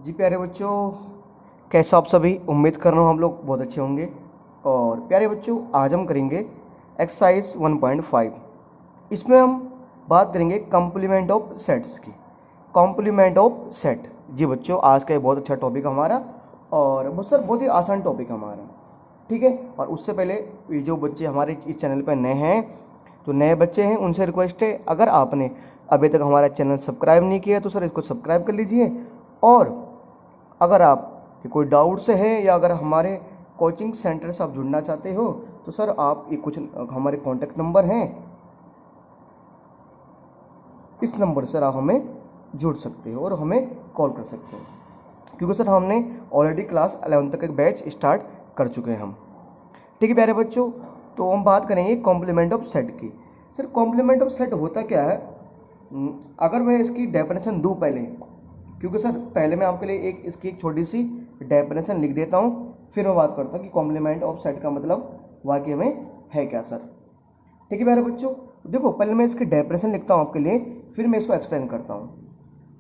जी प्यारे बच्चों, कैसे आप सभी? उम्मीद कर रहा हूँ हम लोग बहुत अच्छे होंगे। और प्यारे बच्चों, आज हम करेंगे एक्सरसाइज 1.5। इसमें हम बात करेंगे कॉम्प्लीमेंट ऑफ सेट्स की। Complement of set. जी बच्चों, आज का ये बहुत अच्छा टॉपिक हमारा, और बहुत ही आसान टॉपिक हमारा, ठीक है। और उससे पहले ये जो बच्चे हमारे इस चैनल पर नए हैं, जो नए बच्चे हैं, उनसे रिक्वेस्ट है, अगर आपने अभी तक हमारा चैनल सब्सक्राइब नहीं किया तो सर इसको सब्सक्राइब कर लीजिए। और अगर आप कि कोई डाउट से है या अगर हमारे कोचिंग सेंटर से आप जुड़ना चाहते हो तो सर आप ये कुछ हमारे कॉन्टैक्ट नंबर हैं, इस नंबर से आप हमें जुड़ सकते हो और हमें कॉल कर सकते हो, क्योंकि सर हमने ऑलरेडी क्लास 11 तक एक बैच स्टार्ट कर चुके हैं हम, ठीक है प्यारे बच्चों। तो हम बात करेंगे कॉम्प्लीमेंट ऑफ सेट की। सर कॉम्प्लीमेंट ऑफ सेट होता क्या है? अगर मैं इसकी डेफिनेशन दूं पहले, क्योंकि सर पहले मैं आपके लिए इसकी एक छोटी सी डेफिनेशन लिख देता हूँ, फिर मैं बात करता हूँ कि कॉम्प्लीमेंट ऑफ सेट का मतलब वाकई में है क्या सर, ठीक है प्यारे बच्चों। देखो, पहले मैं इसकी डेफिनेशन लिखता हूँ आपके लिए, फिर मैं इसको एक्सप्लेन करता हूँ।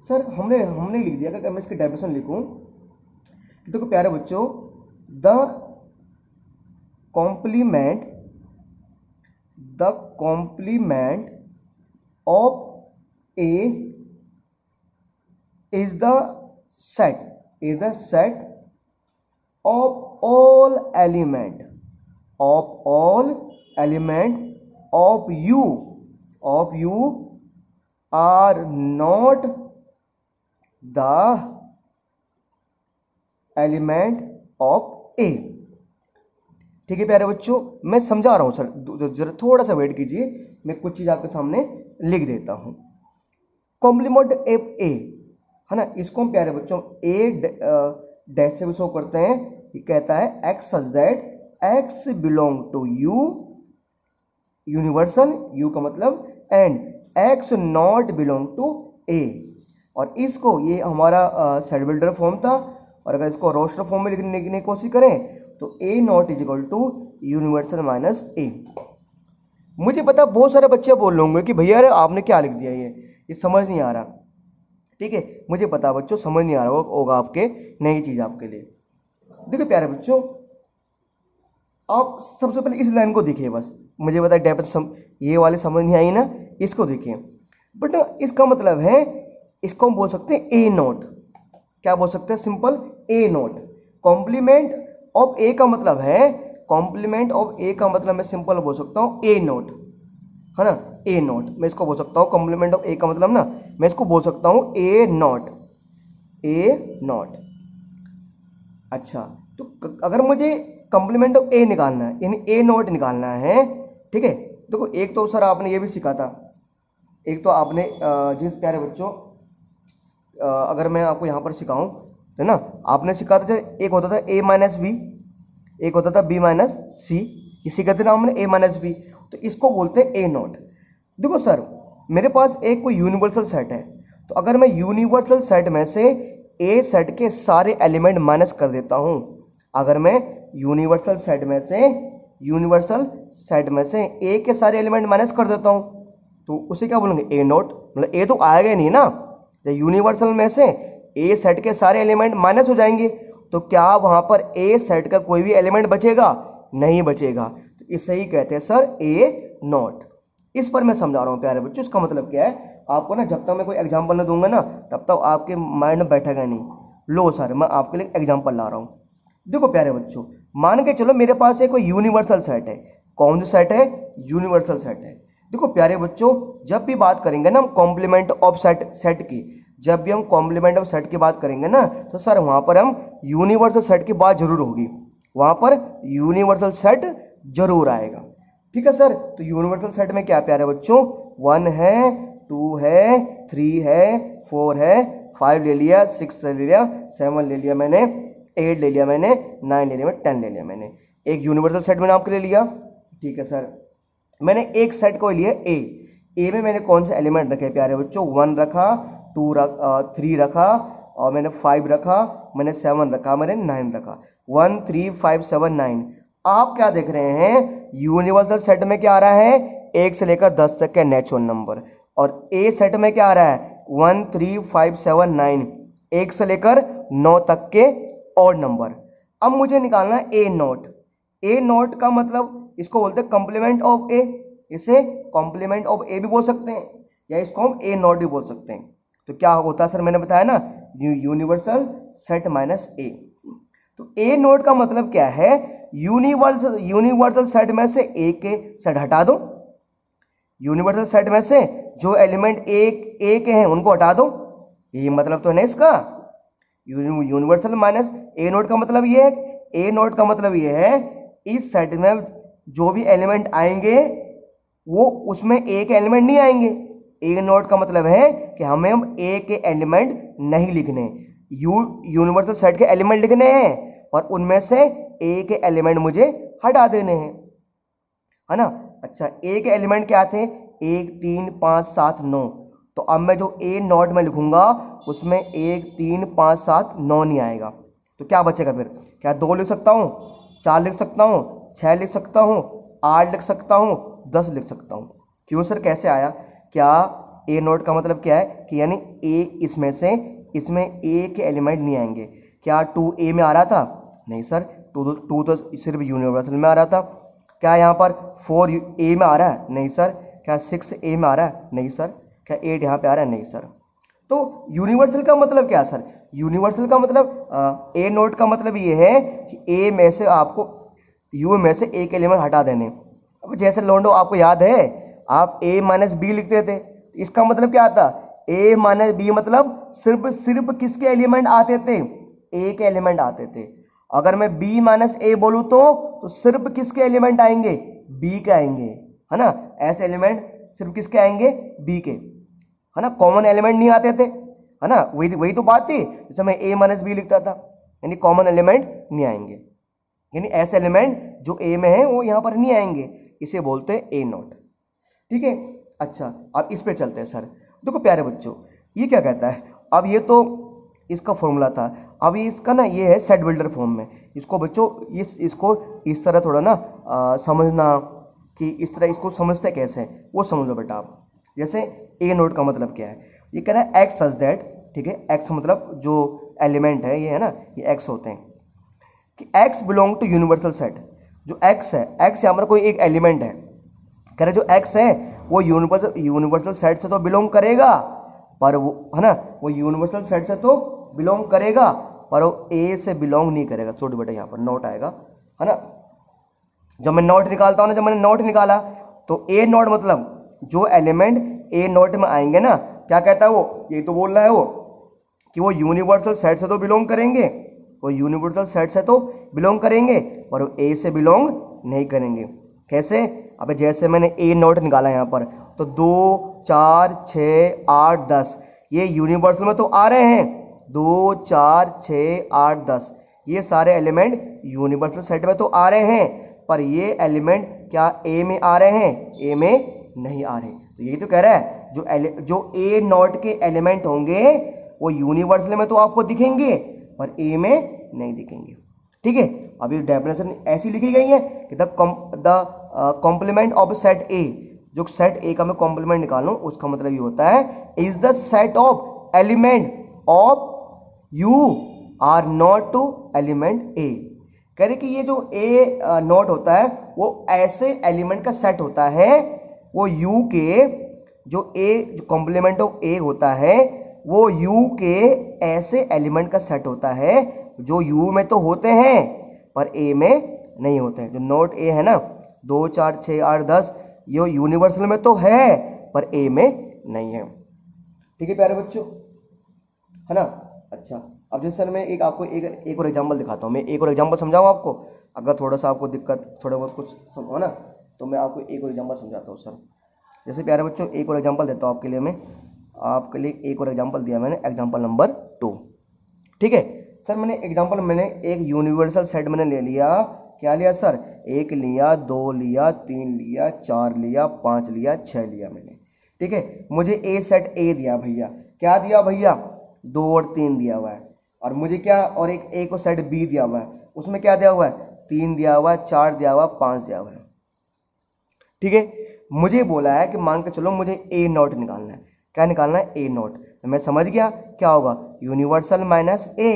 सर हमने लिख दिया, अगर मैं इसकी डेफिनेशन लिखूँ कि देखो प्यारे बच्चों, the complement of A is the set of all element of u are not the element of a। ठीक है प्यारे बच्चों, मैं समझा रहा हूं सर, जरा थोड़ा सा वेट कीजिए, मैं कुछ चीज आपके सामने लिख देता हूं। कॉम्प्लीमेंट एफ ए है ना, इसको हम प्यारे बच्चों ए डैश से भी शो करते हैं। ये कहता है X such that X belong to U, universal, U का मतलब, and X not belong to A. और इसको, ये हमारा सेट बिल्डर फॉर्म था, और अगर इसको रोस्टर फॉर्म में लिखने की कोशिश करें तो A not is equal to universal minus A. मुझे पता बहुत सारे बच्चे बोल होंगे कि भैया आपने क्या लिख दिया, ये समझ नहीं आ रहा, ठीक है। मुझे पता बच्चों समझ नहीं आ रहा होगा आपके, नई चीज आपके लिए। देखो प्यारे बच्चों, आप सबसे पहले इस लाइन को देखिए, बस मुझे पता है ये वाले समझ नहीं आई ना, इसको देखिए। बट इसका मतलब है, इसको हम बोल सकते हैं ए नोट। क्या बोल सकते हैं? Simple A not. Complement of A का मतलब है, कॉम्प्लीमेंट ऑफ ए का मतलब मैं सिंपल बोल सकता हूं ए नोट, है ना, ए नोट। मैं इसको बोल सकता हूँ कॉम्प्लीमेंट ऑफ ए का मतलब ना, मैं इसको बोल सकता हूँ ए नॉट, ए नॉट। अच्छा, तो अगर मुझे कॉम्प्लीमेंट ऑफ ए निकालना है, यानी ए नॉट निकालना है, ठीक है। देखो, एक तो सर आपने ये भी सीखा था, एक तो आपने जिस प्यारे बच्चों, अगर मैं आपको यहाँ पर सिखाऊं, है ना, आपने सीखा था, एक होता था ए माइनस बी, एक होता था बी माइनस सी, ये सीखा था ना हमने, ए माइनस बी। तो इसको बोलते हैं ए नॉट। देखो सर, मेरे पास एक कोई यूनिवर्सल सेट है, तो अगर मैं यूनिवर्सल सेट में से ए सेट के सारे एलिमेंट माइनस कर देता हूं, अगर मैं यूनिवर्सल सेट में से ए के सारे एलिमेंट माइनस कर देता हूं, तो उसे क्या बोलेंगे? ए नॉट। मतलब ए तो आएगा ही नहीं ना, जब यूनिवर्सल में से ए सेट के सारे एलिमेंट माइनस हो जाएंगे तो क्या वहां पर ए सेट का कोई भी एलिमेंट बचेगा? नहीं बचेगा। तो इसे ही कहते हैं सर ए नॉट। इस पर मैं समझा रहा हूं प्यारे बच्चों, इसका मतलब क्या है आपको ना, जब तक मैं कोई एग्जांपल ना दूंगा ना, तब तक आपके माइंड में बैठेगा नहीं। लो सर, मैं आपके लिए एग्जांपल ला रहा हूं। देखो प्यारे बच्चों, मान के चलो मेरे पास एक कोई यूनिवर्सल सेट है। कौन सा सेट है? यूनिवर्सल सेट है। देखो प्यारे बच्चों, जब भी बात करेंगे ना हम कॉम्प्लीमेंट ऑफ सेट की, जब भी हम कॉम्प्लीमेंट ऑफ सेट की बात करेंगे ना, तो सर वहां पर हम यूनिवर्सल सेट की बात जरूर होगी, वहां पर यूनिवर्सल सेट जरूर आएगा, ठीक है सर। तो यूनिवर्सल सेट में क्या प्यारे बच्चों? 1 है, 2 है, 3 है, 4 है, 5 ले लिया, 6 ले लिया, 7 ले लिया मैंने, 8 ले लिया मैंने, 9 ले लिया मैंने, 10 ले लिया मैंने। एक यूनिवर्सल सेट मैंने आपके लिए लिया, ठीक है सर। मैंने एक सेट को लिया ए में मैंने कौन से एलिमेंट रखे प्यारे बच्चों? 1 रखा, 3 रखा, और मैंने 5 रखा, मैंने 7 रखा, मैंने 9 रखा। 1 3 5 7 9। आप क्या देख रहे हैं? यूनिवर्सल सेट में क्या आ रहा है? 1 से लेकर 10 तक के नेचुरल नंबर। और ए सेट में क्या आ रहा है? 1 3 5 7 9। 1 से लेकर 9 तक के ऑड नंबर। अब मुझे निकालना है ए नॉट। ए नॉट का मतलब इसको बोलते हैं कॉम्प्लीमेंट ऑफ ए, इसे कॉम्प्लीमेंट ऑफ ए भी बोल सकते हैं या इसको हम ए नॉट भी बोल सकते हैं। तो क्या होता है सर, मैंने बताया ना, यूनिवर्सल सेट माइनस ए। तो ए नोट का मतलब क्या है, यूनिवर्सल सेट में से ए के सेट हटा दो, यूनिवर्सल सेट में से जो एलिमेंट ए के हैं उनको हटा दो, ये मतलब तो है ना इसका। यूनिवर्सल माइनस ए नोट का मतलब ये है, ए नोट का मतलब ये है इस सेट में जो भी एलिमेंट आएंगे वो उसमें ए के एलिमेंट नहीं आएंगे। ए नोट का मतलब है कि हमें हम ए के एलिमेंट नहीं लिखने, यूनिवर्सल सेट के एलिमेंट लिखने हैं और उनमें से ए के एलिमेंट मुझे हटा देने हैं, है ना। अच्छा, ए के एलिमेंट क्या थे, 1 3 5 7 9। तो अब मैं जो ए नॉट में लिखूंगा उसमें 1 3 5 7 9 नहीं आएगा, तो क्या बचेगा फिर, क्या 2 लिख सकता हूँ, 4 लिख सकता हूँ, 6 लिख सकता हूँ, 8 लिख सकता हूँ, 10 लिख सकता हूँ। क्यों सर, कैसे आया, क्या ए नोट का मतलब क्या है कि यानी ए इसमें ए के एलिमेंट नहीं आएंगे। क्या 2 ए में आ रहा था, नहीं सर, 2 तो सिर्फ यूनिवर्सल में आ रहा था। क्या यहाँ पर 4 ए में आ रहा है, नहीं सर। क्या 6 ए में आ रहा है, नहीं सर। क्या 8 यहाँ पे आ रहा है, नहीं सर। तो यूनिवर्सल का मतलब क्या सर, यूनिवर्सल का मतलब ए नोट का मतलब ये है कि ए में से आपको यू में से एक एलिमेंट हटा देने। अब जैसे लोंडो आपको याद है, आप a माइनस बी लिखते थे, तो इसका मतलब क्या आता, a माइनस बी मतलब सिर्फ किसके एलिमेंट आते थे, a के एलिमेंट आते थे। अगर मैं b माइनस ए बोलूं तो सिर्फ किसके एलिमेंट आएंगे, b के आएंगे, है ना। ऐसे एलिमेंट सिर्फ किसके आएंगे, b के, है ना, कॉमन एलिमेंट नहीं आते थे, है ना। वही तो बात थी, जैसे मैं a माइनस बी लिखता था, यानी कॉमन एलिमेंट नहीं आएंगे, यानी ऐसे एलिमेंट जो ए में है वो यहाँ पर नहीं आएंगे, इसे बोलते हैं ए नॉट। ठीक है। अच्छा, अब इस पे चलते हैं सर। देखो प्यारे बच्चों, ये क्या कहता है, अब ये तो इसका फॉर्मूला था, अब इसका ना ये है सेट बिल्डर फॉर्म में। इसको बच्चों इसको इस तरह थोड़ा ना समझना कि इस तरह इसको समझते कैसे हैं वो समझ लो बेटा आप। जैसे ए नोट का मतलब क्या है, ये कह रहा है एक्स सच दैट, ठीक है, एक्स मतलब जो एलिमेंट है ये, है ना, ये एक्स होते हैं कि x belong to universal set. जो x है, x यहाँ पर कोई एक एलिमेंट है, कह रहे जो x है वो यूनिवर्सल सेट से तो बिलोंग करेगा, पर वो, है ना, वो यूनिवर्सल सेट से तो बिलोंग करेगा पर वो a से बिलोंग नहीं करेगा। छोटे बेटा यहाँ पर नोट आएगा, है ना। जब मैं नोट निकालता हूँ ना, जब मैंने नोट निकाला तो a नोट मतलब जो एलिमेंट a नोट में आएंगे ना, क्या कहता है वो, ये तो बोल रहा है वो कि वो यूनिवर्सल सेट से तो बिलोंग करेंगे, वो यूनिवर्सल सेट से तो बिलोंग करेंगे पर वो ए से बिलोंग नहीं करेंगे। कैसे, अबे जैसे मैंने ए नोट निकाला यहाँ पर, तो 2 4 6 8 10 ये यूनिवर्सल में तो आ रहे हैं, 2 4 6 8 10 ये सारे एलिमेंट यूनिवर्सल सेट में तो आ रहे हैं, पर ये एलिमेंट क्या ए में आ रहे हैं, ए में नहीं आ रहे। तो यही तो कह रहा है जो ए नोट के एलिमेंट होंगे वो यूनिवर्सल में तो आपको दिखेंगे पर ए में नहीं दिखेंगे। ठीक है, अभी डेफिनेशन ऐसी लिखी गई है कि the complement of set A, जो सेट ए का मैं कॉम्प्लीमेंट निकालूं उसका मतलब ये होता है is the set of element of U are not to element A. कह रहे कि ये जो ए नॉट होता है वो ऐसे एलिमेंट का सेट होता है, वो यू के जो कॉम्प्लीमेंट ऑफ ए होता है वो यू के ऐसे एलिमेंट का सेट होता है जो यू में तो होते हैं पर ए में नहीं होते हैं। जो नोट ए है ना, 2 4 6 8 10 ये यूनिवर्सल में तो है पर ए में नहीं है। ठीक है प्यारे बच्चों, है ना। अच्छा, अब जैसे सर मैं आपको एक और एग्जांपल दिखाता हूँ, मैं एक और एग्जांपल समझाऊँ आपको, अगर थोड़ा सा आपको दिक्कत थोड़ा बहुत कुछ समझो ना तो मैं आपको एक और एग्जांपल समझाता हूँ सर। जैसे प्यारे बच्चों एक और एग्जांपल देता हूँ आपके लिए, मैं आपके लिए एक और एग्जांपल दिया मैंने, एग्जांपल नंबर 2। ठीक है सर, मैंने एक यूनिवर्सल सेट मैंने ले लिया, क्या लिया सर, 1 लिया, 2 लिया, 3 लिया, 4 लिया, 5 लिया, 6 लिया मैंने। ठीक है, मुझे ए सेट ए दिया भैया, क्या दिया भैया, 2 और 3 दिया हुआ है, और मुझे क्या, और एक को सेट बी दिया हुआ है, उसमें क्या दिया हुआ है, 3 दिया हुआ है, 4 दिया हुआ है, 5 दिया हुआ है। ठीक है, मुझे बोला है कि मान के चलो मुझे ए नॉट निकालना है। क्या निकालना है, ए नोट। तो मैं समझ गया क्या होगा, यूनिवर्सल माइनस ए।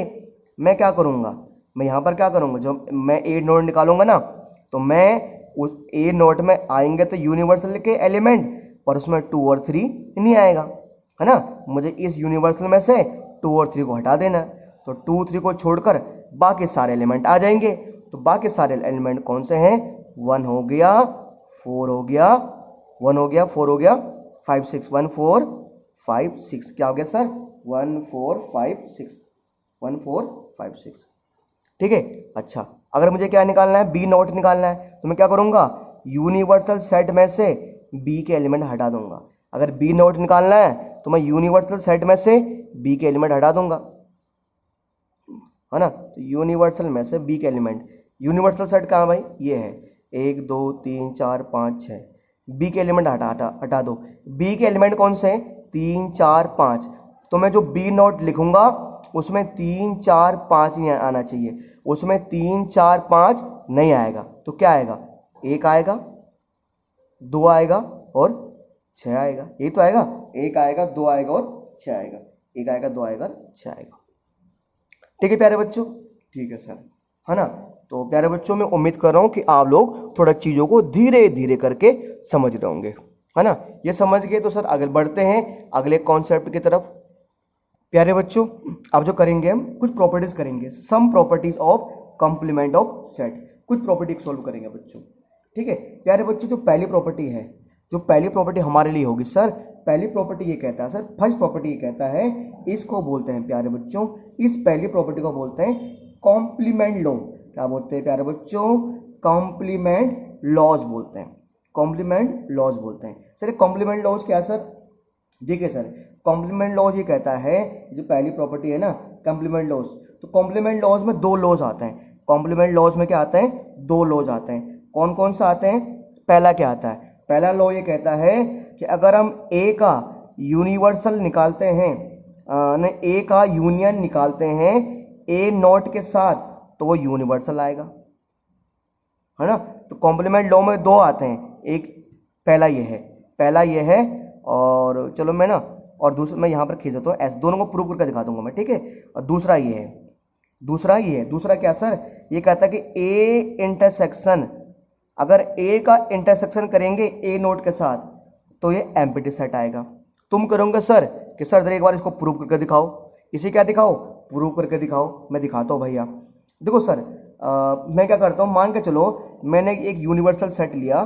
मैं क्या करूँगा, मैं यहाँ पर क्या करूँगा, जो मैं ए नोट निकालूंगा ना, तो मैं उस ए नोट में आएंगे तो यूनिवर्सल के एलिमेंट, पर उसमें 2 और 3 नहीं आएगा, है ना। मुझे इस यूनिवर्सल में से 2 और 3 को हटा देना है, तो 2 3 को छोड़कर बाकी सारे एलिमेंट आ जाएंगे। तो बाकी सारे एलिमेंट कौन से हैं, 1 हो गया, 4 हो गया, 1 हो गया, 4 हो गया, 5 6, 1 4 5 6, क्या हो गया सर, 1 4 5 6, 1 4 5 6, ठीक है। अच्छा, अगर मुझे क्या निकालना है, बी नोट निकालना है, तो मैं क्या करूंगा, यूनिवर्सल सेट में से बी के एलिमेंट हटा दूंगा। अगर बी नोट निकालना है तो मैं यूनिवर्सल सेट में से बी के एलिमेंट हटा दूंगा, है ना। तो यूनिवर्सल में से बी के एलिमेंट, यूनिवर्सल सेट कहाँ भाई, ये है 1 2 3 4 5 6, बी के एलिमेंट हटा दो। बी के एलिमेंट कौन से हैं, 3 4 5। तो मैं जो बी नोट लिखूंगा उसमें 3 4 5 नहीं आना चाहिए, उसमें 3 4 5 नहीं आएगा, तो क्या आएगा, 1 आएगा, 2 आएगा और 6 आएगा, यही तो आएगा, 1 आएगा, 2 आएगा और 6 आएगा, 1 आएगा, 2 आएगा और 6 आएगा। ठीक है प्यारे बच्चों, ठीक है सर, है ना। तो प्यारे बच्चों, मैं उम्मीद कर रहा हूँ कि आप लोग थोड़ा चीज़ों को धीरे धीरे करके समझ रहे होंगे, है ना। ये समझ गए तो सर आगे बढ़ते हैं अगले कॉन्सेप्ट की तरफ। प्यारे बच्चों, अब जो करेंगे हम कुछ प्रॉपर्टीज करेंगे, some properties of complement of set, कुछ प्रॉपर्टी सॉल्व करेंगे बच्चों, ठीक है। प्यारे बच्चों, जो पहली प्रॉपर्टी है, जो पहली प्रॉपर्टी हमारे लिए होगी सर, पहली प्रॉपर्टी ये कहता है सर, फर्स्ट प्रॉपर्टी ये कहता है, इसको बोलते हैं प्यारे बच्चों, इस पहली प्रॉपर्टी को बोलते हैं कॉम्प्लीमेंट लॉ। क्या बोलते हैं प्यारे बच्चों, कॉम्प्लीमेंट लॉज बोलते हैं, कॉम्प्लीमेंट लॉज बोलते हैं। सर कॉम्प्लीमेंट लॉज क्या है सर, देखिए सर, कॉम्प्लीमेंट लॉज ये कहता है, जो पहली प्रॉपर्टी है ना कॉम्प्लीमेंट लॉज, तो कॉम्प्लीमेंट लॉज में 2 लॉज आते हैं। कॉम्प्लीमेंट लॉज में क्या आते हैं, 2 लॉज आते हैं। कौन कौन सा आते हैं, पहला क्या आता है, पहला लॉ ये कहता है कि अगर हम ए का यूनिवर्सल निकालते हैं, ए का यूनियन निकालते हैं ए नॉट के साथ, तो वो यूनिवर्सल आएगा, है ना। तो कॉम्प्लीमेंट लॉ में 2 आते हैं, एक पहला ये है, और चलो मैं ना, और दूसरा मैं यहाँ पर खींच देता हूँ, ऐसे दोनों को प्रूव करके दिखा दूंगा मैं, ठीक है। और दूसरा ये है, दूसरा क्या सर, ये कहता है कि ए इंटरसेक्शन, अगर ए का इंटरसेक्शन करेंगे ए नोट के साथ, तो ये एम्प्टी सेट आएगा। तुम करोगे सर कि सर एक बार इसको प्रूव करके दिखाओ, इसे क्या दिखाओ, प्रूव करके दिखाओ। मैं दिखाता हूँ भैया, देखो सर, मैं क्या करता हूँ, मान के चलो मैंने एक यूनिवर्सल सेट लिया,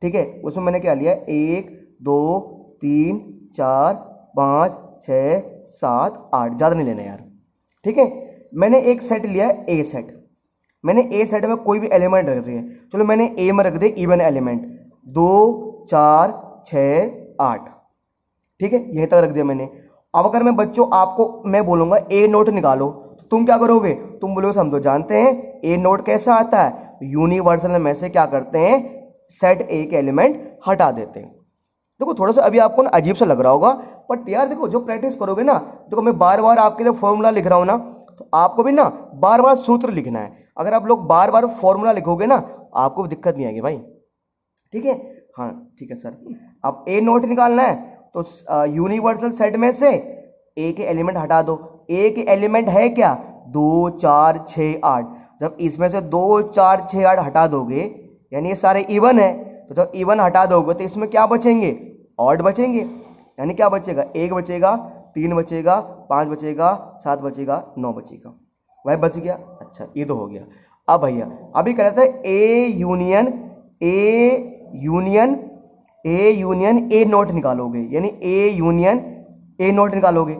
ठीक है, उसमें मैंने क्या लिया, 1 2 3 4 5 6 7 8, ज़्यादा नहीं लेना यार, ठीक है। मैंने एक सेट लिया, ए सेट, मैंने ए सेट में कोई भी एलिमेंट रख दिए, चलो मैंने ए में रख दिए इवन एलिमेंट 2 4 6 8, ठीक है, यहीं तक रख दिया मैंने। अब अगर मैं बच्चों आपको मैं बोलूंगा ए नोट निकालो, तो तुम क्या करोगे, तुम बोलोगे हम तो जानते हैं ए नोट कैसा आता है, यूनिवर्सल में से क्या करते हैं, सेट ए के एलिमेंट हटा देते हैं। देखो थोड़ा सा अभी आपको ना अजीब सा लग रहा होगा, बट यार देखो जो प्रैक्टिस करोगे ना, देखो मैं बार बार आपके लिए फॉर्मूला लिख रहा हूँ ना, तो आपको भी ना बार बार सूत्र लिखना है। अगर आप लोग बार बार फॉर्मूला लिखोगे ना, आपको दिक्कत नहीं आएगी भाई, ठीक है। हाँ ठीक है सर, अब ए नोट निकालना है, तो यूनिवर्सल सेट में से ए के एलिमेंट हटा दो। ए के एलिमेंट है क्या, 2 4 6 8, जब इसमें से 2 4 6 8 हटा दोगे, यानी ये सारे इवन है, तो जब इवन हटा दोगे तो इसमें क्या बचेंगे, ऑड बचेंगे, यानी क्या बचेगा, 1 बचेगा, 3 बचेगा, 5 बचेगा, 7 बचेगा, 9 बचेगा, वह बच गया। अच्छा ये तो हो गया। अब भैया अभी कह रहे थे ए यूनियन ए नोट निकालोगे, यानी ए यूनियन ए नोट निकालोगे,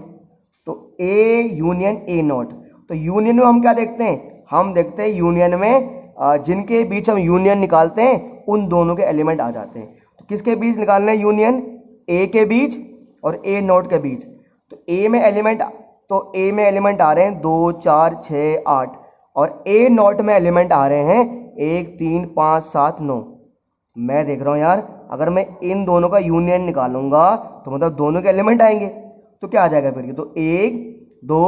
तो ए यूनियन ए नोट, तो यूनियन में हम क्या देखते हैं, हम देखते हैं यूनियन में जिनके बीच हम यूनियन निकालते हैं उन दोनों के एलिमेंट आ जाते हैं। तो किसके बीच निकालना है यूनियन, ए के बीच और ए नोट के बीच। तो ए में एलिमेंट आ रहे हैं 2 4 6 8, और ए नोट में एलिमेंट आ रहे हैं 1 3 5 7 9। मैं देख रहा हूँ यार, अगर मैं इन दोनों का यूनियन निकालूंगा तो मतलब दोनों के एलिमेंट आएंगे, तो क्या आ जाएगा फिर, तो 1 2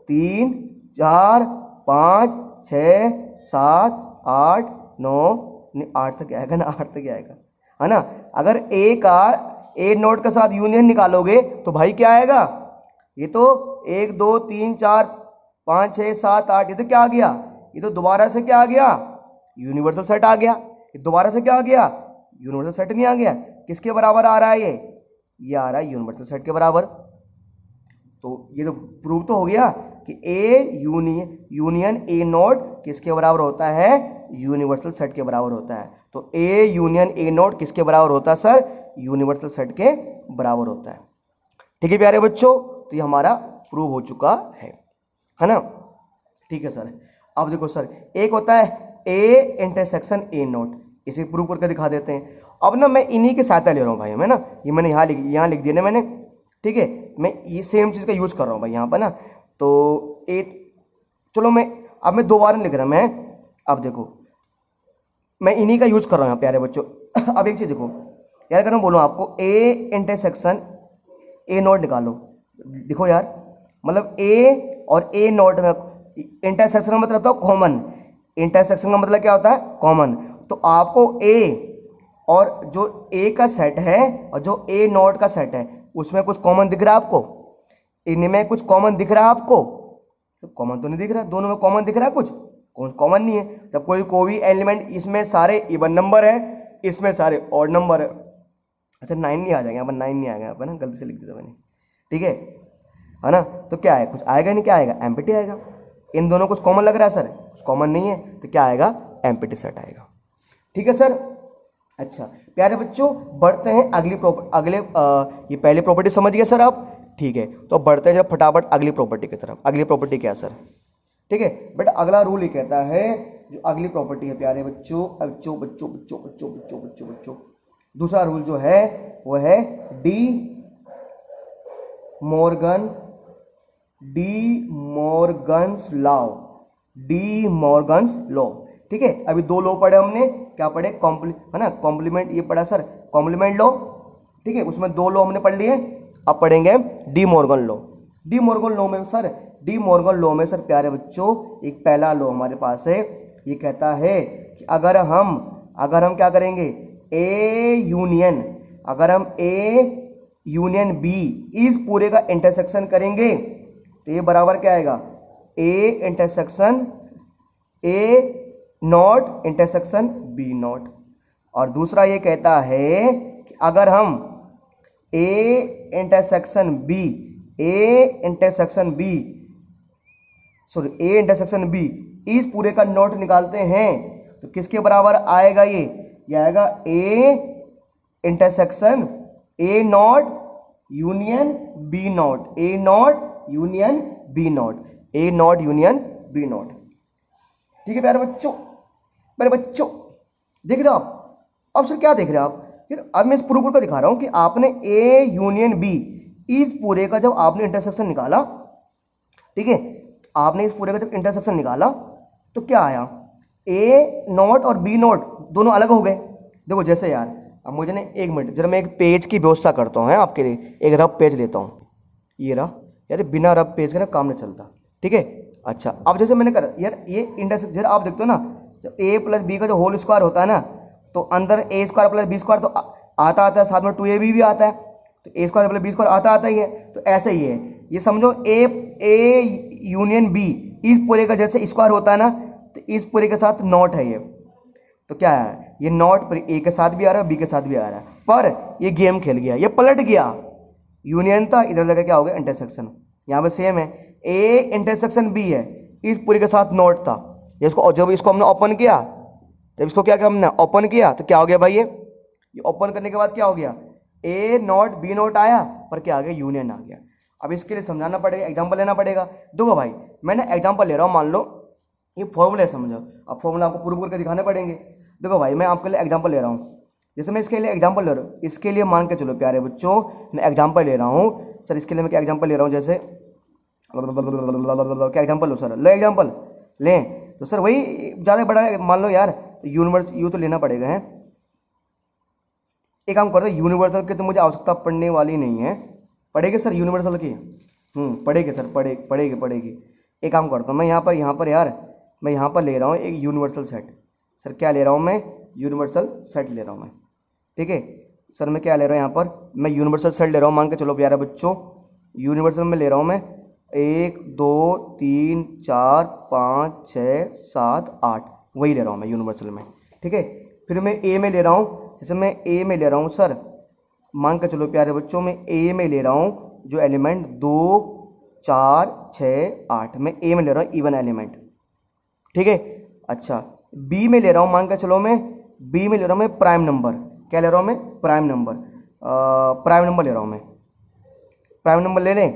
3 4 5 6 7 8 9, 8 तक आएगा ना, 8 तक आएगा, है ना। अगर ए का ए नोट के साथ यूनियन निकालोगे तो भाई क्या आएगा, ये तो 1 2 3 4 5 6 7 8, ये तो क्या आ गया, ये तो दोबारा से क्या आ गया, यूनिवर्सल सेट आ गया। ये दोबारा से क्या आ गया, यूनिवर्सल सेट नहीं आ गया। किसके बराबर आ रहा है ये आ रहा है यूनिवर्सल सेट के बराबर। तो ये तो प्रूव तो हो गया कि ए यूनियन ए नोट किसके बराबर होता है, यूनिवर्सल सेट के बराबर होता है। तो ए यूनियन ए नोट किसके बराबर होता है सर, यूनिवर्सल सेट के बराबर होता है। ठीक है प्यारे बच्चों, तो ये हमारा प्रूव हो चुका है ना। ठीक है सर। अब देखो सर, एक होता है ए इंटरसेक्शन ए नोट, इसे प्रूव करके दिखा देते हैं। अब ना मैं इन्हीं की सहायता ले रहा हूँ भाई, मैं ना ये मैंने यहाँ लिख दिया ना मैंने, ठीक है, मैं ये सेम चीज़ का यूज कर रहा हूँ भाई यहाँ पर ना। तो चलो अब मैं 2 बार लिख रहा मैं। अब देखो मैं इन्हीं का यूज कर रहा हूँ यहाँ प्यारे बच्चों। अब एक चीज़ देखो यार, अगर मैं बोलूँ आपको ए इंटरसेक्शन ए नोट निकालो, देखो यार, मतलब ए और ए नोट में इंटरसेक्शन का मतलब होता है कॉमन, इंटरसेक्शन का मतलब क्या होता है, कॉमन। तो आपको ए और जो ए का सेट है और जो ए नोट का सेट है उसमें कुछ कॉमन दिख रहा है आपको, इनमें कुछ कॉमन दिख रहा है आपको, तो कॉमन तो नहीं दिख रहा, दोनों में कॉमन दिख रहा है कुछ कॉमन नहीं है। जब कोई एलिमेंट, इसमें सारे इवन नंबर है, इसमें सारे ऑड नंबर है। अच्छा 9 नहीं आ जाएगा यहाँ पर, 9 नहीं आएगा यहाँ पर ना, गलती से लिख दिया मैंने, ठीक है ना। तो क्या है, कुछ आएगा नहीं, क्या आएगा, एम्प्टी आएगा। इन दोनों कुछ कॉमन लग रहा है सर, कुछ कॉमन नहीं है, तो क्या आएगा, एम्प्टी सेट आएगा। ठीक है सर। अच्छा प्यारे बच्चों, बढ़ते हैं ये पहली प्रॉपर्टी समझ गए सर आप, ठीक है। तो बढ़ते हैं जब फटाफट अगली प्रॉपर्टी की तरफ। अगली प्रॉपर्टी क्या है सर, ठीक है बेटा, अगला रूल ये कहता है, जो अगली प्रॉपर्टी है प्यारे बच्चों, बच्चों बच्चों बच्चों बच्चों बच्चों बच्चों बच्चों दूसरा रूल जो है वो है डी मॉर्गन्स लॉ। ठीक है, अभी 2 लॉ पढ़े हमने, क्या पढ़े, है ना, कॉम्प्लीमेंट, ये पढ़ा सर कॉम्प्लीमेंट लॉ, ठीक है, उसमें 2 लॉ हमने पढ़ लिए। अब पढ़ेंगे De Morgan law. De Morgan law में सर प्यारे बच्चों, एक पहला लॉ हमारे पास है, ये कहता है कि अगर हम क्या करेंगे, अगर हम ए यूनियन बी इस पूरे का इंटरसेक्शन करेंगे तो ये बराबर क्या आएगा, A intersection A not intersection B not. और दूसरा ये कहता है कि अगर हम ए इंटरसेक्शन बी इस पूरे का नॉट निकालते हैं तो किसके बराबर आएगा, ये आएगा A intersection A not union B not, A not union B not. ठीक है प्यारे बच्चों, देख रहे हो आप। अब सर क्या देख रहे हो आप, फिर अब मैं इस प्रूफ करके दिखा रहा हूं कि आपने ए यूनियन बी इस पूरे का जब आपने इंटरसेक्शन निकाला, ठीक है, आपने इस पूरे का जब इंटरसेक्शन निकाला तो क्या आया, ए नॉट और बी नॉट दोनों अलग हो गए। देखो जैसे यार, अब मुझे ना 1 मिनट जरा मैं एक पेज की व्यवस्था करता हूँ आपके लिए, एक रफ पेज लेता हूँ, ये रहा यार, बिना रफ पेज के ना काम नहीं चलता, ठीक है। अच्छा अब जैसे मैंने करा यार, ये इंटरसेक्शन जरा आप देखते हो ना, जब ए प्लस बी का जो होल स्क्वायर होता है ना, तो अंदर ए स्क्वायर प्लस बी स्क्वायर तो आता है, साथ में 2ab भी आता है, तो ए स्क्वायर प्लस बी स्क्वायर आता ही है। तो ऐसे ही है, ये समझो ए यूनियन बी इस पूरे का जैसे स्क्वायर होता है ना, तो इस पूरे के साथ नॉट है ये, तो क्या है, ये नॉट ए के साथ भी आ रहा है, बी के साथ भी आ रहा है, पर ये गेम खेल गया, ये पलट गया, यूनियन था, इधर लगा क्या हो गया, इंटरसेक्शन। यहाँ पे सेम है, ए इंटरसेक्शन बी है, इस पूरे के साथ नॉट था, जब इसको हमने ओपन किया, जब इसको क्या हमने ओपन किया तो क्या हो गया भाई, ये ओपन करने के बाद क्या हो गया, ए नॉट बी नॉट आया, पर क्या आ गया, यूनियन आ गया। अब इसके लिए समझाना पड़ेगा, एग्जांपल लेना पड़ेगा। देखो भाई मैंने एग्जांपल ले रहा हूँ, मान लो ये फॉर्मूला है, समझो, अब फॉर्मूला आपको प्रूव करके दिखाने पड़ेंगे। देखो भाई मैं आपके लिए एग्जांपल ले रहा हूँ, जैसे मैं इसके लिए एग्जांपल ले रहा हूँ, इसके लिए मान के चलो प्यारे बच्चों, मैं एग्जांपल ले रहा हूँ सर, इसके लिए मैं क्या एग्जांपल ले रहा हूँ, जैसे क्या एग्जांपल लो सर, लो एग्जांपल लें तो सर वही ज़्यादा बड़ा है, मान लो यार यूनिवर्सल, यू तो लेना पड़ेगा है, एक काम करते हैं, यूनिवर्सल की तो मुझे आवश्यकता पड़ने वाली नहीं है, पढ़ेगी सर यूनिवर्सल की, पढ़ेगी सर, पढ़ेगी। एक काम करता हूँ मैं यहाँ पर यार, मैं यहाँ पर ले रहा हूँ एक यूनिवर्सल सेट, सर क्या ले रहा हूँ मैं, यूनिवर्सल सेट ले रहा हूँ मैं, ठीक है। सर मैं क्या ले रहा हूँ यहाँ पर, मैं यूनिवर्सल सेट ले रहा हूँ, मान के चलो प्यारे बच्चों, यूनिवर्सल में ले रहा हूँ मैं 1 2 3 4 5 6 7 8, वही ले रहा हूँ मैं यूनिवर्सल में। ठीक है, फिर मैं ए में ले रहा हूँ, जैसे मैं ए में ले रहा हूँ सर, मान के चलो प्यारे बच्चों, मैं ए में ले रहा हूँ जो एलिमेंट 2 4 6 8, मैं ए में ले रहा हूँ इवन एलिमेंट। ठीक है, अच्छा बी में ले रहा हूँ, मान के चलो मैं बी में ले रहा हूँ मैं प्राइम नंबर, क्या ले रहा हूँ मैं, प्राइम नंबर, प्राइम नंबर ले रहा हूँ मैं, प्राइम नंबर ले लें,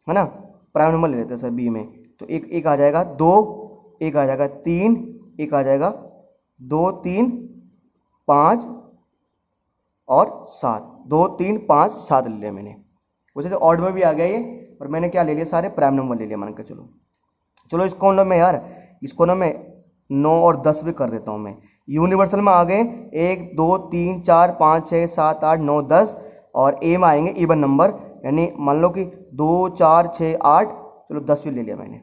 है ना, प्राइम नंबर ले लेते हैं सर बी में। तो एक आ जाएगा 2, एक आ जाएगा 3, एक आ जाएगा 2 3 5 और 7, 2 3 5 7 ले लिया मैंने। वैसे तो ऑड में भी आ गया ये, और मैंने क्या ले लिया, सारे प्राइम नंबर ले लिया मान के चलो। चलो इसको ना मैं यार, इसको ना मैं 9 और 10 भी कर देता हूँ मैं। यूनिवर्सल में आ गए 1 2 3 4 5 6 7 8 9 10, और ए में आएंगे इवन नंबर, यानी मान लो कि 2 4 6 8, चलो 10 भी ले लिया मैंने।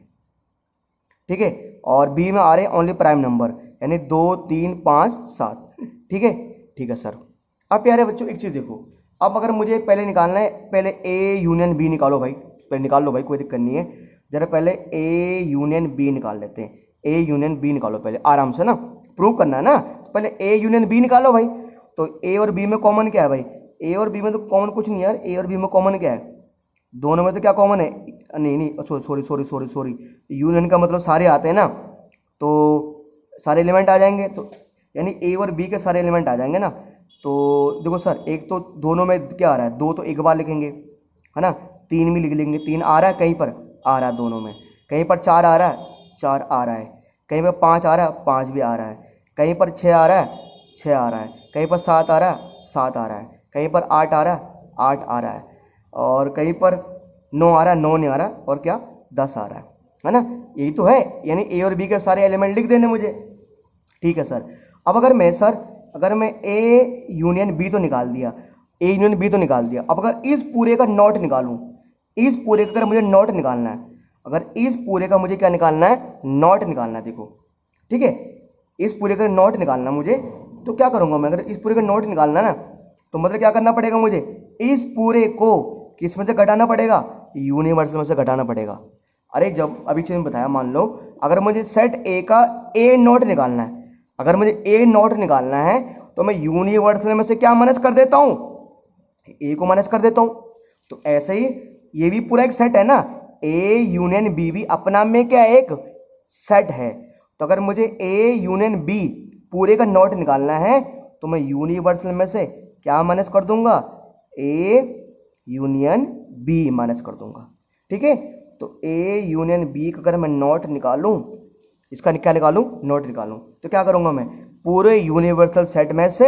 ठीक है, और बी में आ रहे हैं ओनली प्राइम नंबर, यानी 2 3 5 7। ठीक है सर। अब यार बच्चों एक चीज़ देखो, अब अगर मुझे पहले निकालना है, पहले ए यूनियन बी निकालो भाई, पहले निकाल लो भाई, कोई दिक्कत नहीं है। जरा पहले ए यूनियन बी निकाल लेते हैं, ए यूनियन बी निकालो पहले आराम से ना, प्रूव करना है ना, तो पहले ए यूनियन बी निकालो भाई। तो ए और बी में कॉमन क्या है भाई, ए और बी में तो कॉमन कुछ नहीं यार, ए और बी में कॉमन क्या है, दोनों में तो क्या कॉमन है, नहीं सॉरी, यूनियन का मतलब सारे आते हैं ना, तो सारे एलिमेंट आ जाएंगे, तो यानी ए और बी के सारे एलिमेंट आ जाएंगे ना। तो देखो सर, एक तो दोनों में क्या आ रहा है, 2 तो एक बार लिखेंगे, है ना, 3 भी लिख लेंगे, 3 आ रहा है कहीं पर, आ रहा है दोनों में, कहीं पर 4 आ रहा है, 4 आ रहा है, कहीं पर 5 आ रहा है, 5 भी आ रहा है, कहीं पर 6 आ रहा है, 6 आ रहा है, कहीं पर 7 आ रहा है, 7 आ रहा है, कहीं पर 8 आ रहा है, 8 आ रहा है, और कहीं पर 9 आ रहा है, 9 नहीं आ रहा, और क्या 10 आ रहा है ना, यही तो है, यानी ए और बी के सारे एलिमेंट लिख देने मुझे। ठीक है सर। अब अगर मैं ए यूनियन बी तो निकाल दिया, ए यूनियन बी तो निकाल दिया, अब अगर इस पूरे का नॉट निकालूं, इस पूरे का अगर मुझे नॉट निकालना है, अगर इस पूरे का मुझे क्या निकालना है, नॉट निकालना है, देखो ठीक है, इस पूरे का नॉट निकालना मुझे, तो क्या करूंगा मैं, अगर इस पूरे का नॉट निकालना ना, तो मतलब क्या करना पड़ेगा मुझे, इस पूरे को किस में से घटाना पड़ेगा, यूनिवर्सल में से घटाना पड़ेगा। अरे जब अभी चीज बताया, मान लो अगर मुझे सेट ए का ए नॉट निकालना है, अगर मुझे ए नॉट निकालना है, तो मैं यूनिवर्सल में से क्या माइनस कर देता हूं, ए को माइनस कर देता हूं। तो ऐसे ही ये भी पूरा एक सेट है ना, ए यूनियन बी भी अपना में क्या एक सेट है। तो अगर मुझे ए यूनियन बी पूरे का नॉट निकालना है, तो मैं यूनिवर्सल में से क्या माइनस कर दूंगा, ए यूनियन बी माइनस कर दूंगा। ठीक है, तो ए यूनियन बी का अगर मैं नॉट निकालूं, इसका क्या निकालूं, नॉट निकालूं, तो क्या करूंगा मैं, पूरे यूनिवर्सल सेट में से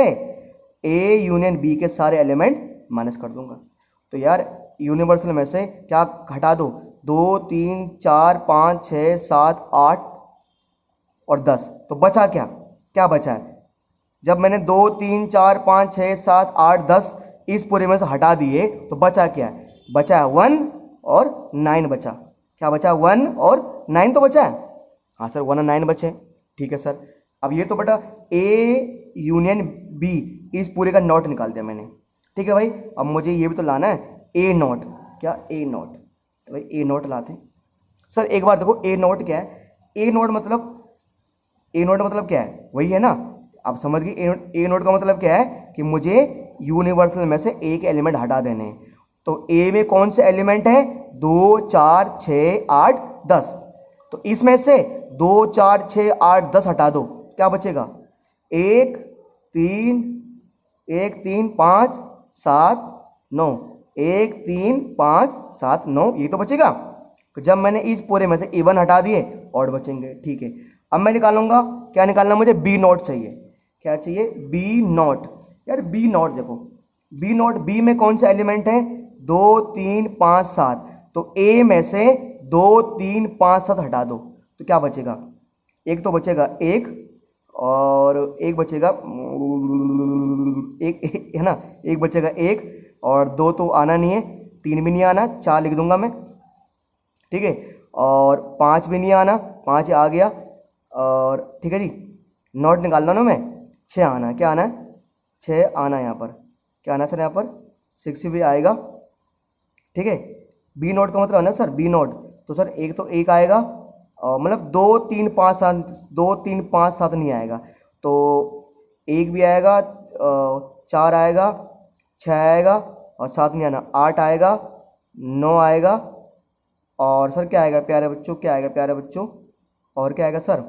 ए यूनियन बी के सारे एलिमेंट माइनस कर दूंगा। तो यार यूनिवर्सल में से क्या घटा दो, 2 3 4 5 6 7 8 और 10, तो बचा क्या, क्या बचा है, जब मैंने 2 3 4 5 6 7 8 10 इस पूरे में से हटा दिए, तो बचा क्या है, बचा है 1 और 9 बचा, क्या बचा, 1 और 9 तो बचा है, हाँ सर 1 और 9 बचे। ठीक है सर। अब ये तो बेटा ए यूनियन बी इस पूरे का नॉट निकाल दिया मैंने। ठीक है भाई, अब मुझे ये भी तो लाना है ए नॉट, क्या ए नॉट, भाई ए नॉट लाते हैं। सर एक बार देखो ए नॉट क्या है, ए नॉट मतलब, ए नॉट मतलब क्या है, वही है ना, आप समझ गए, ए नॉट का मतलब क्या है कि मुझे यूनिवर्सल में से एक एलिमेंट हटा देने हैं। तो ए में कौन से एलिमेंट है, 2 4 6 8 10, तो इसमें से 2 4 6 8 10 हटा दो, क्या बचेगा, 1 3 5 7 9, 1 3 5 7 9, ये तो बचेगा। तो जब मैंने इस पूरे में से इवन हटा दिए, और बचेंगे। ठीक है, अब मैं निकालूंगा, क्या निकालना मुझे, बी नॉट चाहिए, क्या चाहिए, बी नॉट। यार बी नॉट देखो, बी नॉट, बी में कौन सा एलिमेंट है, 2 3 5 7, तो ए में से 2 3 5 7 हटा दो, तो क्या बचेगा, एक तो बचेगा एक, और एक बचेगा एक है ना, एक बचेगा एक, और 2 तो आना नहीं है, 3 भी नहीं आना, 4 लिख दूंगा मैं। ठीक है, और 5 भी नहीं आना, 5 आ गया, और ठीक है जी, नॉट निकालना ना मैं, 6 आना, क्या आना है, 6 आना यहाँ पर। क्या आना सर यहाँ पर 6 भी आएगा, ठीक है। बी नोट का मतलब है ना सर बी नोट, तो सर एक तो एक आएगा, मतलब 2 3 5 7, 2 3 5 7 नहीं आएगा, तो एक भी आएगा, 4 आएगा, 6 आएगा और 7 नहीं आना, 8 आएगा, 9 आएगा और सर क्या आएगा प्यारे बच्चों, क्या आएगा प्यारे बच्चों, और क्या आएगा सर,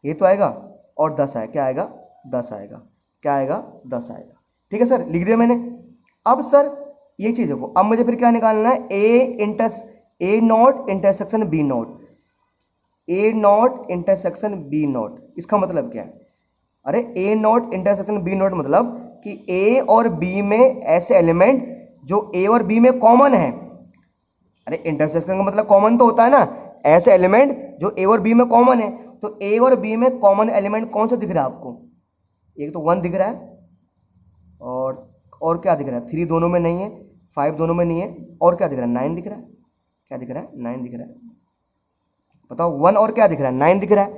ये तो आएगा और 10 आएगा, क्या आएगा 10 आएगा, क्या आएगा 10 आएगा, ठीक है सर, लिख दिया मैंने। अब सर ये चीज देखो, अब मुझे फिर क्या निकालना है, A not intersection B not, A not intersection B not, इसका मतलब क्या है, अरे A not intersection B not मतलब कि ए और बी में ऐसे एलिमेंट जो ए और बी में कॉमन है, अरे इंटरसेक्शन का मतलब कॉमन तो होता है ना, ऐसे एलिमेंट जो ए और बी में कॉमन है, तो ए और बी में कॉमन एलिमेंट कौन सा दिख रहा है आपको, एक तो 1 दिख रहा है, और क्या दिख रहा है, 3 दोनों में नहीं है, 5 दोनों में नहीं है, और क्या दिख रहा है, 9 दिख रहा है, क्या दिख रहा है, 9 दिख रहा है, बताओ 1 और क्या दिख रहा है, 9 दिख रहा है,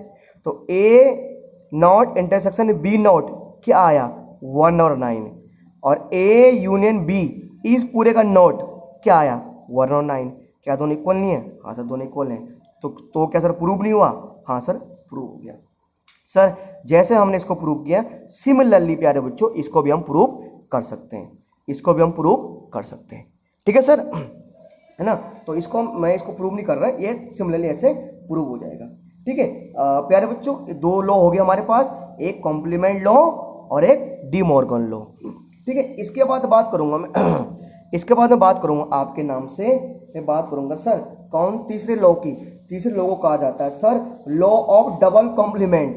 तो A not intersection B not क्या आया 1 और 9, और ए यूनियन बी इस पूरे का नॉट क्या आया 1 और 9, क्या दोनों इक्वल नहीं है, हाँ सर दोनों इक्वल हैं, तो क्या सर प्रूव नहीं हुआ, हाँ सर प्रूव हो गया। सर जैसे हमने इसको प्रूव किया, सिमिलरली प्यारे बच्चों इसको भी हम प्रूव कर सकते हैं, इसको भी हम प्रूव कर सकते हैं, ठीक है सर, है ना, तो इसको मैं इसको प्रूव नहीं कर रहा, ये सिमिलरली ऐसे प्रूव हो जाएगा, ठीक है। प्यारे बच्चों 2 लॉ हो गए हमारे पास, एक कॉम्प्लीमेंट लॉ और एक डी मॉर्गन लॉ, ठीक है। इसके बाद बात करूंगा मैं इसके बाद मैं बात करूंगा आपके नाम से, मैं बात करूंगा सर कौन तीसरे लॉ की, तीसरे लॉ को कहा जाता है sir law of double complement,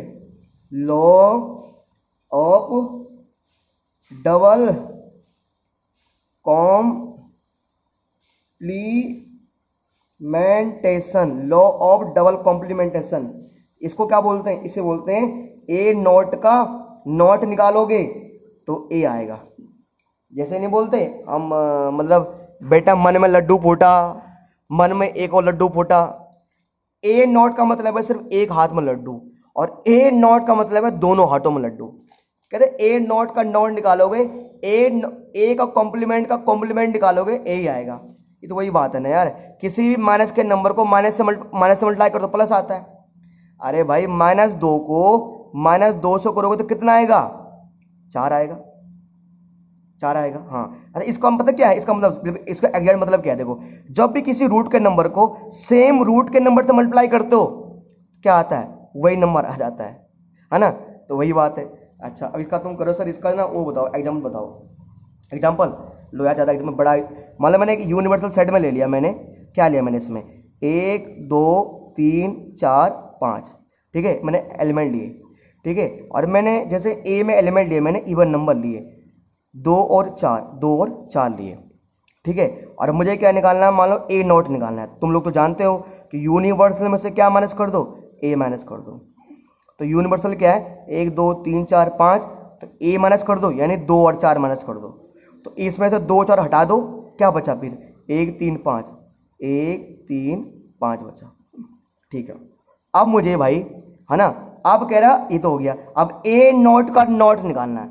law of double complementation, law of double complementation, इसको क्या बोलते हैं, इसे बोलते हैं ए नॉट का नॉट निकालोगे तो ए आएगा, जैसे नहीं बोलते हम मतलब बेटा मन में लड्डू फूटा, मन में एक और लड्डू फूटा, ए नॉट का मतलब है सिर्फ एक हाथ में लड्डू, और ए नॉट का मतलब है दोनों हाथों में लड्डू, कह रहे ए नॉट का नॉट निकालोगे, ए का कॉम्प्लीमेंट निकालोगे ए ही आएगा, ये तो वही बात है ना यार, किसी भी माइनस के नंबर को माइनस से मल्टीप्लाई कर तो प्लस आता है, अरे भाई -2 को -2 से करोगे तो कितना आएगा 4 आएगा, 4 आएगा, हाँ। अच्छा इसका मतलब क्या है, इसका मतलब इसका एग्जैक्ट मतलब क्या है, देखो जब भी किसी रूट के नंबर को सेम रूट के नंबर से मल्टीप्लाई करते हो क्या आता है, वही नंबर आ जाता है ना, तो वही बात है। अच्छा अब इसका तुम करो सर, इसका ना वो बताओ, एग्जाम्पल बताओ, एग्जाम्पल लो यार, ज़्यादा एकदम बड़ा, मतलब मैंने एक यूनिवर्सल सेट में ले लिया, मैंने क्या लिया, मैंने इसमें 1 2 3 4 5, ठीक है, मैंने एलिमेंट लिए, ठीक है, और मैंने जैसे ए में एलिमेंट लिए, मैंने इवन नंबर लिए 2 और 4 लिए, ठीक है, और मुझे क्या निकालना है, मान लो ए नॉट निकालना है, तुम लोग तो जानते हो कि यूनिवर्सल में से क्या माइनस कर दो, ए माइनस कर दो, तो यूनिवर्सल क्या है 1 2 3 4 5, तो ए माइनस कर दो यानी 2 और 4 माइनस कर दो, तो इसमें से 2 4 हटा दो, क्या बचा फिर 1 3 5, 1 3 5 बचा, ठीक है। अब मुझे भाई है ना, अब कह रहा ये तो हो गया, अब ए नॉट का नॉट निकालना है,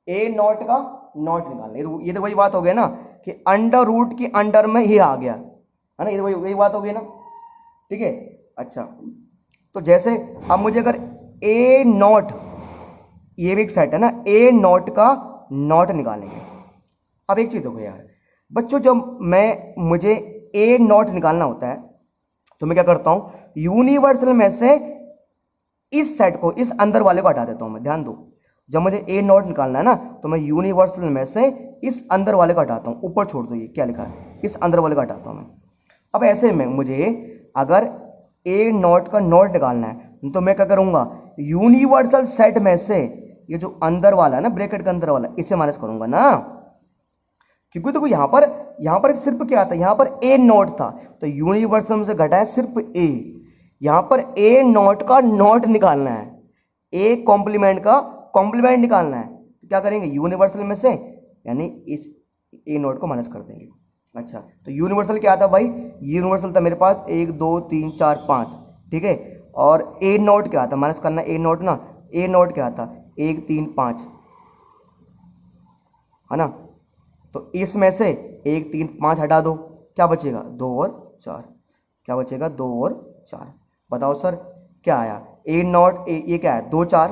ए नॉट का नॉट निकालना है, ये तो वही बात हो गई ना कि अंडर रूट की अंडर में ही आ गया, है ना, ये तो वही बात हो गई ना, ठीक है। अच्छा तो जैसे अब मुझे अगर ए नॉट, ये भी एक सेट है ना, ए नॉट का नॉट निकालेंगे, अब एक चीज देखो यार बच्चों, जब मुझे ए नॉट निकालना होता है तो मैं क्या करता हूं, यूनिवर्सल में से इस सेट को, इस अंदर वाले को हटा देता हूं मैं, ध्यान दो, जब मुझे ए नॉट निकालना है ना तो मैं यूनिवर्सल में से इस अंदर वाले को हटाता हूं, ऊपर छोड़ दो, ये क्या लिखा है, इस अंदर वाले को हटाता हूं मैं। अब ऐसे में मुझे अगर ए नॉट का नॉट निकालना है तो मैं क्या करूंगा, यूनिवर्सल सेट में से ये जो अंदर वाला है ना, ब्रैकेट के अंदर वाला, इसे माइनस करूंगा ना, क्योंकि देखो यहाँ पर सिर्फ क्या था, यहाँ पर ए नॉट था, तो यूनिवर्सल में से घटा है सिर्फ ए, यहाँ पर ए नॉट का नॉट निकालना है, ए कॉम्प्लीमेंट का कॉम्प्लीमेंट निकालना है, तो क्या करेंगे यूनिवर्सल में से यानी इस ए नॉट को माइनस कर देंगे। अच्छा तो यूनिवर्सल क्या था भाई, यूनिवर्सल था मेरे पास 1 2 3 4 5, ठीक है, और ए नॉट क्या था, माइनस करना ए नॉट ना, ए नॉट क्या था 1 3 5, है ना। तो इसमें से 1 3 5 हटा दो, क्या बचेगा 2 और 4, क्या बचेगा 2 और 4। बताओ सर क्या आया, ए नॉट ए, ये क्या है 2 4,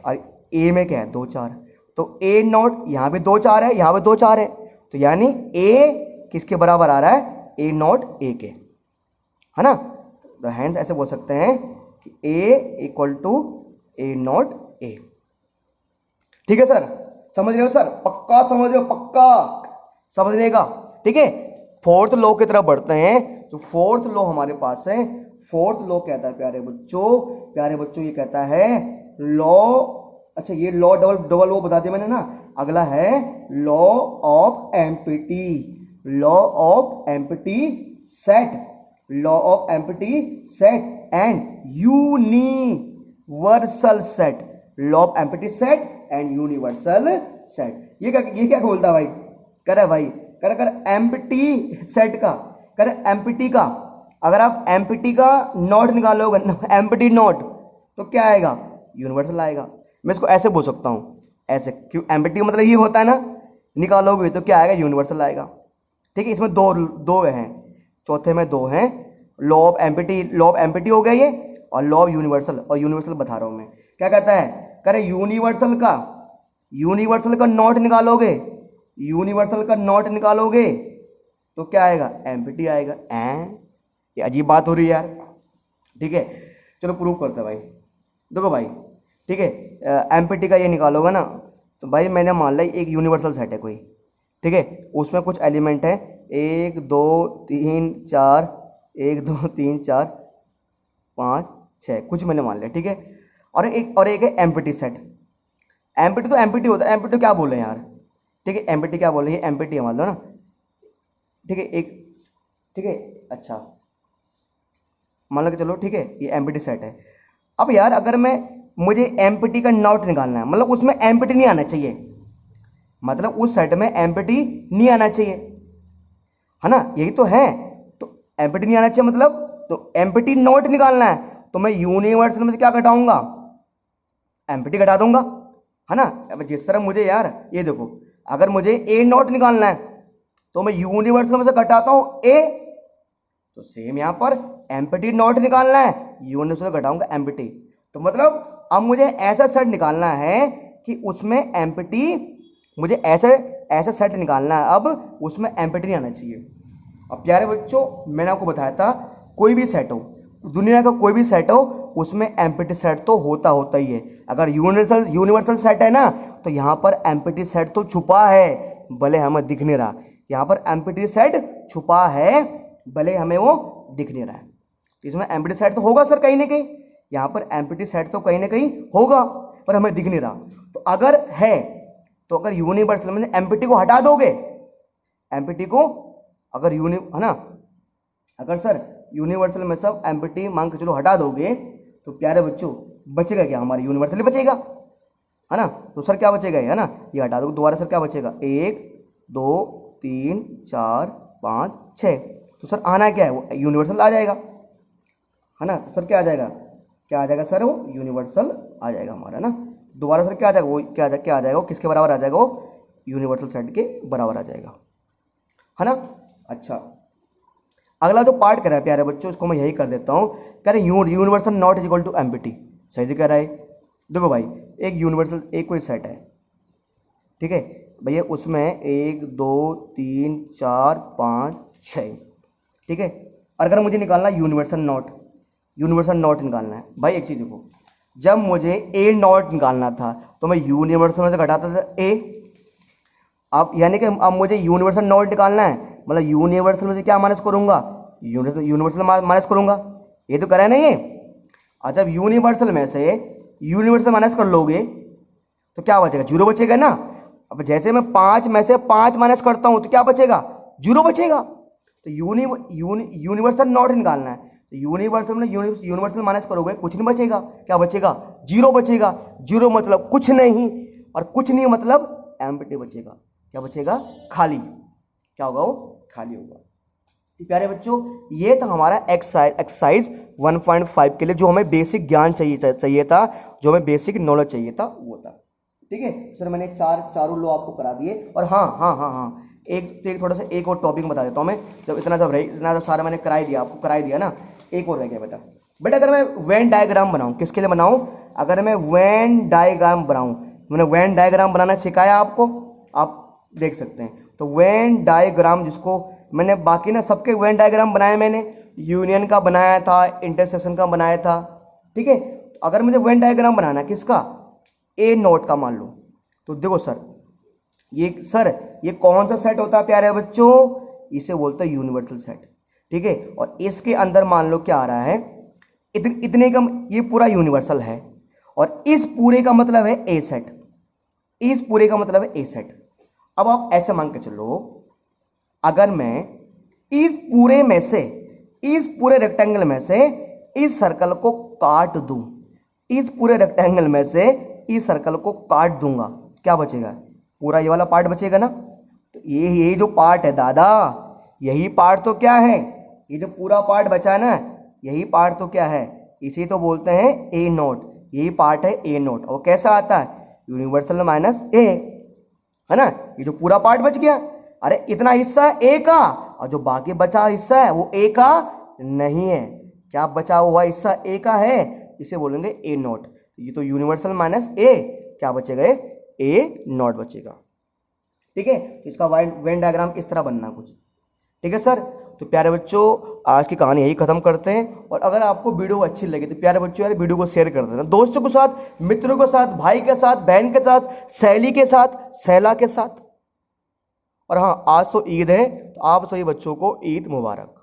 और ए में क्या है 2 4, तो ए नॉट यहाँ भी 2 4 है, यहाँ भी 2 4 है, तो यानी ए किसके बराबर आ रहा है, ए नॉट ए के, है ना। तो हैंस ऐसे बोल सकते हैं कि A equal to A not A. ठीक है सर, समझ रहे हो सर, पक्का समझ रहे हो, पक्का समझने का। ठीक है, फोर्थ लॉ की तरफ बढ़ते हैं। तो फोर्थ लॉ हमारे पास है, फोर्थ लॉ कहता है प्यारे बच्चों ये कहता है लॉ, अच्छा ये लॉ डबल डबल वो बता दिया मैंने ना। अगला है law of empty, law of empty set, law of empty set and universal set, law of empty set and universal set. ये क्या बोलता है भाई, कह रहा है भाई, कर एम्पिटी सेट का, कर एम्पिटी का, अगर आप एम्पिटी का नॉट निकालोगे, एम्पिटी नॉट, तो क्या आएगा, यूनिवर्सल आएगा। मैं इसको ऐसे बोल सकता हूं, ऐसे, क्यों एम्पिटी मतलब ये होता है ना, निकालोगे तो क्या आएगा, यूनिवर्सल आएगा। ठीक है, इसमें दो हैं, चौथे में 2 हैं, लॉ ऑफ एम्पिटी हो गया ये, और लॉ ऑफ यूनिवर्सल, और यूनिवर्सल बता रहा हूं मैं। क्या कहता है, करे यूनिवर्सल का नॉट निकालोगे, यूनिवर्सल का नॉट निकालोगे तो क्या आएगा, एम्पिटी आएगा। ये अजीब बात हो रही है यार। ठीक है, चलो प्रूव करते हैं भाई। देखो भाई, ठीक है, एम्पिटी का ये निकालोगे ना, तो भाई मैंने मान लिया एक यूनिवर्सल सेट है कोई, ठीक है, उसमें कुछ एलिमेंट है 1 2 3 4, 1 2 3 4 5 6, कुछ मैंने मान लिया, ठीक है। और एक है एम्पिटी सेट। एम्पिटी तो एम्पिटी होता है, एम्पिटी क्या बोल रहे हैं यार, ठीक है, एम्पिटी क्या बोल रहे हैं, एम्पिटी है मान लो ना, ठीक है, ठीक है, अच्छा मान लो कि चलो ठीक है ये एम्पिटी सेट है। अब यार अगर मुझे एम्पिटी का नॉट निकालना है, मतलब उसमें एम्पिटी नहीं आना चाहिए, मतलब उस सेट में एम्पिटी नहीं आना चाहिए, है ना, यही तो है। तो एम्पिटी नहीं आना चाहिए मतलब, तो एम्पिटी नॉट निकालना है, तो मैं यूनिवर्सल में से क्या घटाऊंगा, एम्पिटी घटा दूंगा, है ना। अब जिस तरह मुझे यार ये देखो, अगर मुझे ए नॉट निकालना है तो मैं यूनिवर्सल में से घटाता हूं ए, तो सेम यहां पर एम्पिटी नॉट निकालना है, यूनिवर्सल से घटाऊंगा एम्पिटी। तो मतलब अब मुझे ऐसा सेट निकालना है कि उसमें एम्पिटी, मुझे ऐसा सेट निकालना है अब उसमें एम्पिटी नहीं आना चाहिए। अब प्यारे बच्चों मैंने आपको बताया था, कोई भी सेट हो, दुनिया का कोई भी सेट हो, उसमें एम्पिटी सेट तो होता ही है। अगर यूनिवर्सल सेट है ना, तो यहाँ पर एम्पिटी सेट तो छुपा है, भले हमें दिख नहीं रहा, यहाँ पर एम्पिटी सेट छुपा है, भले हमें वो दिख नहीं रहा है। तो इसमें एम्पिटी सेट तो होगा सर कहीं ना कहीं, यहाँ पर एम्पिटी सेट तो कहीं ना कहीं होगा, पर हमें दिख नहीं रहा। तो अगर है, तो अगर यूनिवर्सल में एम्पिटी को हटा दोगे, एम्पिटी को अगर है ना, अगर सर यूनिवर्सल में सब एम्पिटी मान के चलो हटा दोगे, तो प्यारे बच्चों बचेगा क्या, हमारा यूनिवर्सल बचेगा, है ना। तो सर क्या बचेगा, है ना, ये हटा दो दोबारा, सर क्या बचेगा, 1 2 3 4 5 6, तो सर आना क्या है, वो यूनिवर्सल आ जाएगा, है ना। तो सर क्या आ जाएगा सर, वो यूनिवर्सल आ जाएगा हमारा ना। दोबारा सर क्या आ जाएगा, वो क्या आ जाएगा, वो किसके बराबर आ जाएगा, वो यूनिवर्सल सेट के बराबर आ जाएगा, है ना। अच्छा, अगला जो पार्ट कर रहा है प्यारे बच्चों, इसको मैं यही कर देता हूँ, कह रहे universal not is equal to empty, सही से कह रहा है। देखो भाई, एक यूनिवर्सल एक कोई सेट है, ठीक है भैया, उसमें 1 2 3 4 5 6, ठीक है। और अगर मुझे निकालना यूनिवर्सल नॉट निकालना है, भाई एक चीज देखो, जब मुझे ए नॉट निकालना था तो मैं यूनिवर्सल में से घटाता था ए, अब यानी कि अब मुझे यूनिवर्सल नॉट निकालना है, मतलब यूनिवर्सल में से क्या माइनस करूंगा, यूनिवर्सल माइनस करूंगा, ये तो करा है ना ये। अच्छा, यूनिवर्सल में से यूनिवर्सल माइनस कर लोगे तो क्या बचेगा, 0 बचेगा ना। अब जैसे मैं 5 में से 5 माइनस करता हूं तो क्या बचेगा, 0 बचेगा। तो यूनिवर्सल नॉट निकालना है, तो यूनिवर्सल माइनस करोगे कुछ नहीं बचेगा, क्या बचेगा, 0 बचेगा। 0 मतलब कुछ नहीं, और कुछ नहीं मतलब एम्प्टी बचेगा, क्या बचेगा, खाली, क्या होगा, वो खाली होगा। तो प्यारे बच्चों ये था हमारा एक्सरसाइज 1.5 के लिए जो हमें बेसिक ज्ञान चाहिए था, जो हमें बेसिक नॉलेज चाहिए था, वो था। ठीक है सर, मैंने चारों लो आपको करा दिए। और हाँ हाँ हाँ हाँ, एक थोड़ा सा एक और टॉपिक बता देता हूँ मैं। जब इतना सब सारा मैंने कराई दिया, आपको कराई दिया ना, एक और रह गया बेटा। बेटा अगर मैं वेन डायग्राम बनाऊँ, किसके लिए बनाऊँ? अगर मैं वेन डायग्राम बनाऊँ, मैंने वेन डायग्राम बनाना सिखाया आपको, आप देख सकते हैं। तो वेन डायग्राम, जिसको मैंने बाकी ना सबके वेन डायग्राम बनाए, मैंने यूनियन का बनाया था, इंटरसेक्शन का बनाया था, ठीक है। तो अगर मुझे वेन डायग्राम बनाना किसका, ए नोट का मान लो, तो देखो सर ये कौन सा सेट होता है प्यारे बच्चों? इसे बोलते हैं यूनिवर्सल सेट, ठीक है। और इसके अंदर मान लो क्या आ रहा है, इतने का, ये पूरा यूनिवर्सल है, और इस पूरे का मतलब है ए सेट, इस पूरे का मतलब है ए सेट। अब आप ऐसे मान के चलो, अगर मैं इस पूरे में से, इस पूरे रेक्टेंगल में से इस सर्कल को काट दूं, इस पूरे रेक्टेंगल में से इस सर्कल को काट दूंगा, क्या बचेगा? पूरा ये वाला पार्ट बचेगा ना। तो ये जो पार्ट है दादा, यही पार्ट तो क्या है, ये जो पूरा पार्ट बचा ना, यही पार्ट तो क्या है, इसे तो बोलते हैं ए नोट। यही पार्ट है ए नोट। और कैसा आता है? यूनिवर्सल माइनस ए, है ना। ये जो पूरा पार्ट बच गया, अरे इतना हिस्सा है ए का, और जो बाकी बचा हिस्सा है वो ए का नहीं है। क्या बचा हुआ हिस्सा ए का है, इसे बोलेंगे ए नोट। ये तो यूनिवर्सल माइनस ए, क्या बचेगा? ए नॉट बचेगा, ठीक है। तो इसका वेन डायग्राम इस तरह बनना कुछ, ठीक है सर। तो प्यारे बच्चों, आज की कहानी यही खत्म करते हैं। और अगर आपको वीडियो अच्छी लगी तो प्यारे बच्चों यार वीडियो को शेयर कर देना, दोस्तों के साथ, मित्रों के साथ, भाई के साथ, बहन के साथ, सहेली के साथ, सहेला के साथ। और हाँ, आज तो ईद है, तो आप सभी बच्चों को ईद मुबारक।